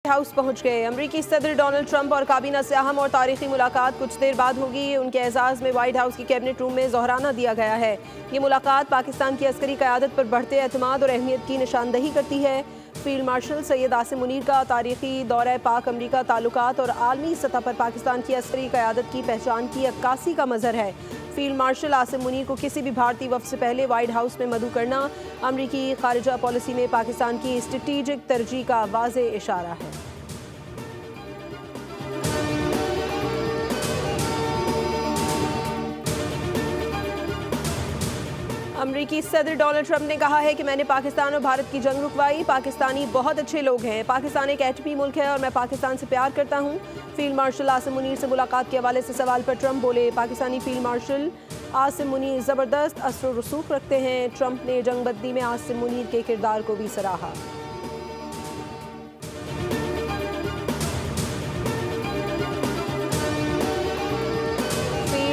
House पहुंच गए। अमरीकी सदर डोनाल्ड ट्रंप और काबीना से अहम और तारीखी मुलाकात कुछ देर बाद होगी। उनके एजाज़ में व्हाइट हाउस की कैबिनेट रूम में ज़ोहराना दिया गया है। ये मुलाकात पाकिस्तान की अस्करी क़यादत पर बढ़ते एतमाद और अहमियत की निशानदही करती है। फील्ड मार्शल सैयद आसिम मुनीर का तारीखी दौरा पाक अमरीका ताल्लुकात और आलमी सतह पर पाकिस्तान की अस्करी क़यादत की पहचान की अक्कासी का मज़हर है। फील्ड मार्शल आसिम मुनीर को किसी भी भारतीय वफ़द से पहले व्हाइट हाउस में मदऊ करना अमरीकी खारिजा पॉलिसी में पाकिस्तान की स्ट्रेटेजिक तरजीह का वाज़ेह इशारा है। अमरीकी सदर डोनाल्ड ट्रंप ने कहा है कि मैंने पाकिस्तान और भारत की जंग रुकवाई। पाकिस्तानी बहुत अच्छे लोग हैं। पाकिस्तान एक एटमी मुल्क है और मैं पाकिस्तान से प्यार करता हूं। फील्ड मार्शल आसिम मुनीर से मुलाकात के हवाले से सवाल पर ट्रंप बोले, पाकिस्तानी फील्ड मार्शल आसिम मुनीर ज़बरदस्त असर रसूख रखते हैं। ट्रंप ने जंगबंदी में आसिम मुनीर के किरदार को भी सराहा।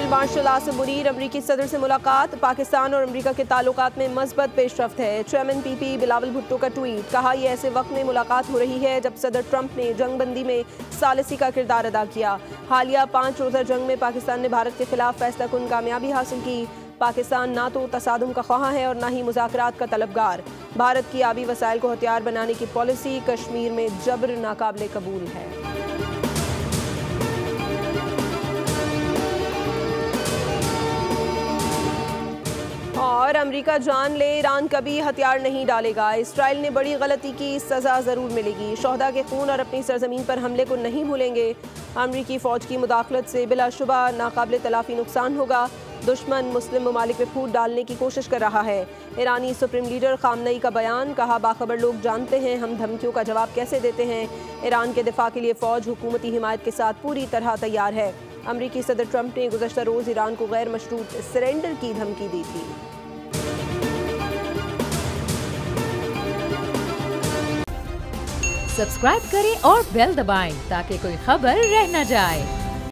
मार्शल आसिम मुनीर अमरीकी सदर से मुलाकात। पाकिस्तान और अमरीका के ताल्लुकात में मस्बत पेशरफ्त है। चेयरमैन पीपी बिलावल भुट्टो का ट्वीट, कहा यह ऐसे वक्त में मुलाकात हो रही है जब सदर ट्रंप ने जंगबंदी में सालिसी का किरदार अदा किया। हालिया 5 रोज़ा जंग में पाकिस्तान ने भारत के खिलाफ फैसला कुन कामयाबी हासिल की। पाकिस्तान ना तो तसादुम का ख्वाह है और ना ही मुज़ाकरात का तलबगार। भारत की आबी वसाइल को हथियार बनाने की पॉलिसी कश्मीर में जबर नाकाबिले कबूल है। और अमेरिका जान ले, ईरान कभी हथियार नहीं डालेगा। इसराइल ने बड़ी गलती की, सज़ा ज़रूर मिलेगी। शोहदा के खून और अपनी सरजमीन पर हमले को नहीं भूलेंगे। अमरीकी फ़ौज की मुदाखलत से बिलाशुबा नाकाबिले तलाफ़ी नुकसान होगा। दुश्मन मुस्लिम ममालिक में फूट डालने की कोशिश कर रहा है। ईरानी सुप्रीम लीडर खामनई का बयान, कहा बाखबर लोग जानते हैं हम धमकियों का जवाब कैसे देते हैं। ईरान के दिफा के लिए फ़ौज हुकूमती हिमायत के साथ पूरी तरह तैयार है। अमरीकी सदर ट्रंप ने गुज़श्ता रोज़ ईरान को गैर मशरूत सरेंडर की धमकी दी थी। सब्सक्राइब करें और बेल दबाएं ताकि कोई खबर रह न जाए।